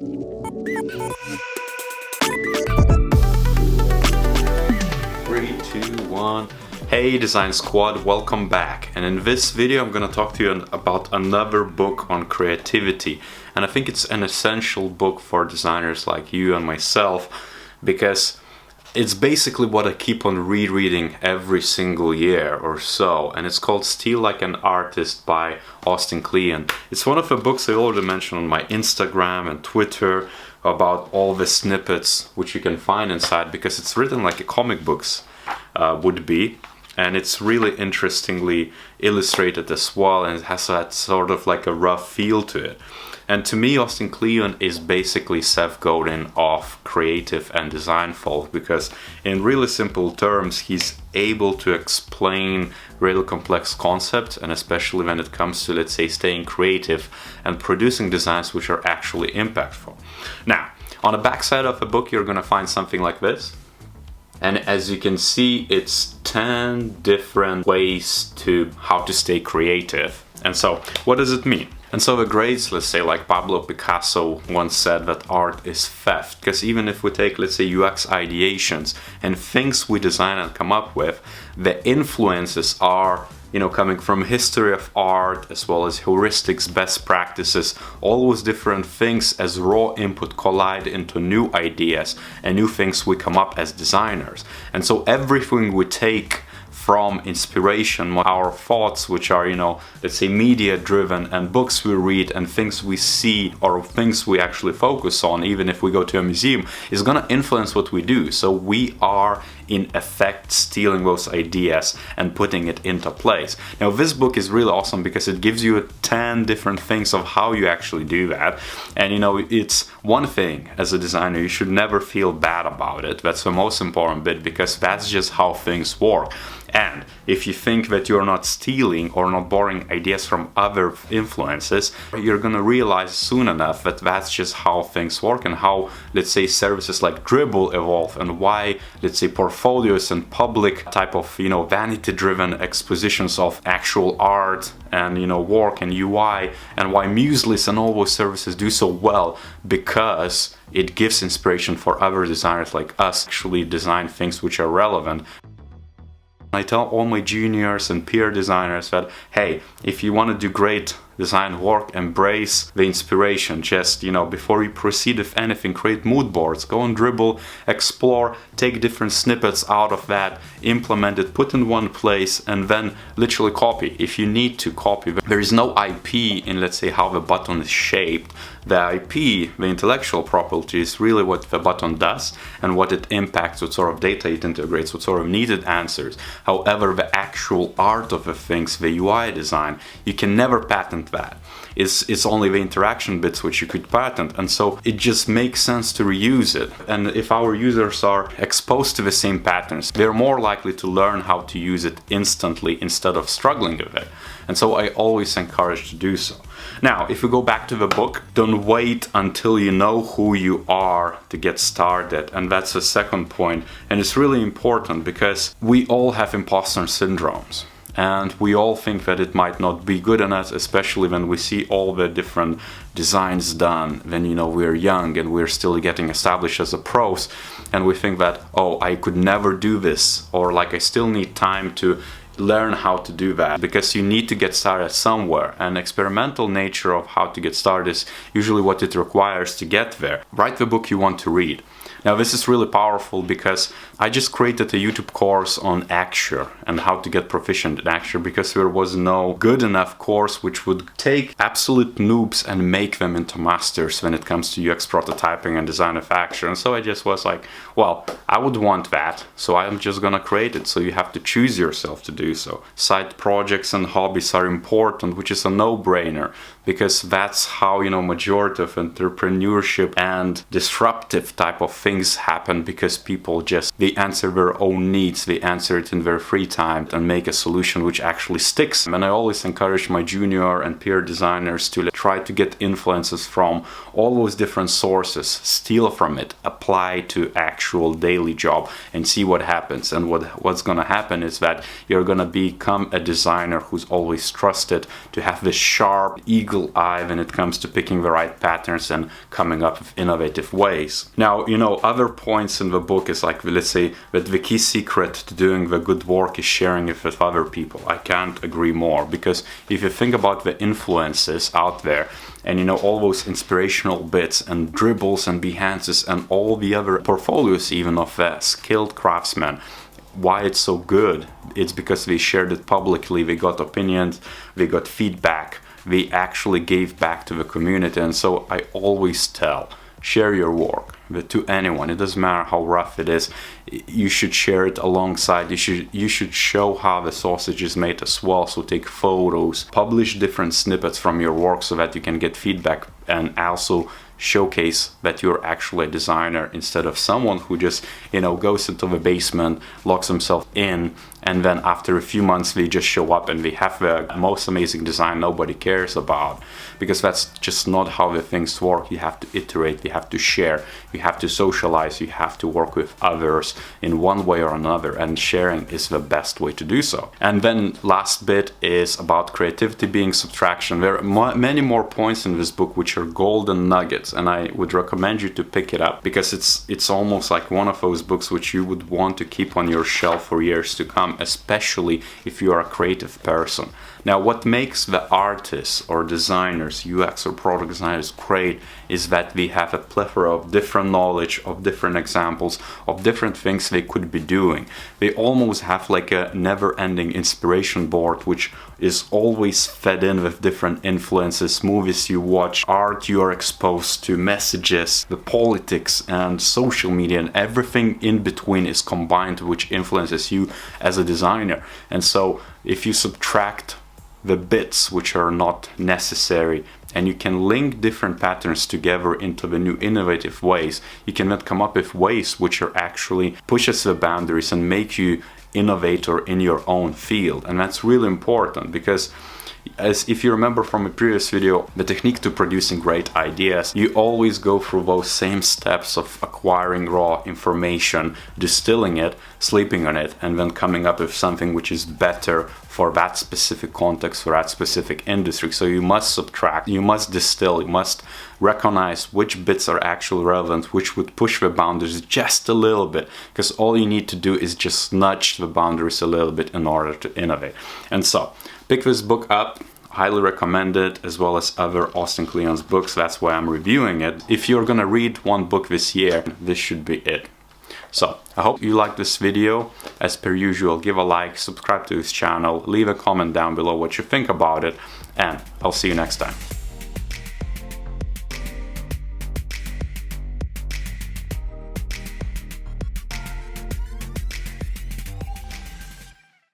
Three, two, one. Hey Design Squad, welcome back. And in this video I'm gonna talk to you about another book on creativity. And I think it's an essential book for designers like you and myself, because it's basically what I keep on rereading every single year or so, and it's called Steal Like an Artist by Austin Kleon. It's one of the books I already mentioned on my Instagram and Twitter about all the snippets which you can find inside, because it's written like a comic books would be, and it's really interestingly illustrated as well, and it has that sort of like a rough feel to it. And to me, Austin Kleon is basically Seth Godin of creative and design folk, because in really simple terms, he's able to explain really complex concepts, and especially when it comes to, let's say, staying creative and producing designs which are actually impactful. Now, on the back side of the book, you're going to find something like this. And as you can see, it's 10 different ways to how to stay creative. And so, what does it mean? And so the greats, let's say like Pablo Picasso once said that art is theft. Because even if we take, let's say, UX ideations and things we design and come up with, the influences are, coming from history of art, as well as heuristics, best practices, all those different things as raw input collide into new ideas and new things we come up as designers. And so everything we take from inspiration, our thoughts, which are, let's say media driven, and books we read and things we see or things we actually focus on, even if we go to a museum, is going to influence what we do. So we are in effect stealing those ideas and putting it into place. Now this book is really awesome because it gives you 10 different things of how you actually do that. And it's one thing as a designer, you should never feel bad about it. That's the most important bit, because that's just how things work. And if you think that you're not stealing or not borrowing ideas from other influences, you're gonna realize soon enough that that's just how things work, and how, let's say, services like Dribbble evolve, and why, let's say, portfolios and public type of, vanity-driven expositions of actual art and, work and UI, and why Mueslis and all those services do so well, because it gives inspiration for other designers like us actually design things which are relevant. I tell all my juniors and peer designers that, hey, if you want to do great design work, embrace the inspiration. Just, before you proceed with anything, create mood boards, go on Dribbble, explore, take different snippets out of that, implement it, put in one place, and then literally copy. If you need to copy, there is no IP in, let's say, how the button is shaped. The IP, the intellectual property, is really what the button does and what it impacts, what sort of data it integrates, what sort of needed answers. However, the actual art of the things, the UI design, you can never patent that. It's only the interaction bits which you could patent, and so it just makes sense to reuse it. And if our users are exposed to the same patterns, they're more likely to learn how to use it instantly instead of struggling with it. And so I always encourage to do so. Now, if we go back to the book, don't wait until you know who you are to get started. And that's the second point. And it's really important because we all have imposter syndromes. And we all think that it might not be good enough, especially when we see all the different designs done when, we're young and we're still getting established as a pros. And we think that, oh, I could never do this, or like I still need time to learn how to do that, because you need to get started somewhere. And experimental nature of how to get started is usually what it requires to get there. Write the book you want to read. Now this is really powerful because I just created a YouTube course on Axure and how to get proficient in Axure, because there was no good enough course which would take absolute noobs and make them into masters when it comes to UX prototyping and design of Axure. And so I just was like, well, I would want that, so I'm just gonna create it. So you have to choose yourself to do so. Side projects and hobbies are important, which is a no-brainer, because that's how, majority of entrepreneurship and disruptive type of things happen, because people they answer their own needs, they answer it in their free time and make a solution which actually sticks. And I always encourage my junior and peer designers to try to get influences from all those different sources, steal from it, apply to actual daily job, and see what happens. And what's gonna happen is that you're gonna become a designer who's always trusted, to have this sharp, eager eagle eye when it comes to picking the right patterns and coming up with innovative ways. Now, you know, other points in the book is like, let's say that the key secret to doing the good work is sharing it with other people. I can't agree more, because if you think about the influences out there, and you know, all those inspirational bits and dribbles and Behances and all the other portfolios even of the skilled craftsmen, why it's so good, it's because they shared it publicly, they got opinions, they got feedback, they actually gave back to the community. And so I always tell, share your work to anyone. It doesn't matter how rough it is. You should share it alongside. You should show how the sausage is made as well. So take photos, publish different snippets from your work so that you can get feedback, and also showcase that you're actually a designer instead of someone who just, you know, goes into the basement, locks himself in, and then after a few months they just show up and they have the most amazing design nobody cares about. Because that's just not how the things work. You have to iterate, you have to share, you have to socialize, you have to work with others in one way or another, and sharing is the best way to do so. And then last bit is about creativity being subtraction. There are many more points in this book which are golden nuggets, and I would recommend you to pick it up, because it's almost like one of those books which you would want to keep on your shelf for years to come, especially if you are a creative person. Now, what makes the artists or designers, UX or product designers, great is that we have a plethora of different knowledge, of different examples, of different things they could be doing. They almost have like a never-ending inspiration board, which is always fed in with different influences, movies you watch, art you are exposed to, messages, the politics and social media, and everything in between is combined, which influences you as a designer. And so if you subtract the bits which are not necessary, and you can link different patterns together into the new innovative ways, you can then come up with ways which are actually pushes the boundaries and make you innovator in your own field. And that's really important, because as if you remember from a previous video, the technique to producing great ideas, you always go through those same steps of acquiring raw information, distilling it, sleeping on it, and then coming up with something which is better for that specific context, for that specific industry. So you must subtract, you must distill, you must recognize which bits are actually relevant, which would push the boundaries just a little bit, because all you need to do is just nudge the boundaries a little bit in order to innovate. And so pick this book up, highly recommend it, as well as other Austin Kleon's books. That's why I'm reviewing it. If you're gonna read one book this year, this should be it. So I hope you liked this video. As per usual, give a like, subscribe to this channel, leave a comment down below what you think about it, and I'll see you next time.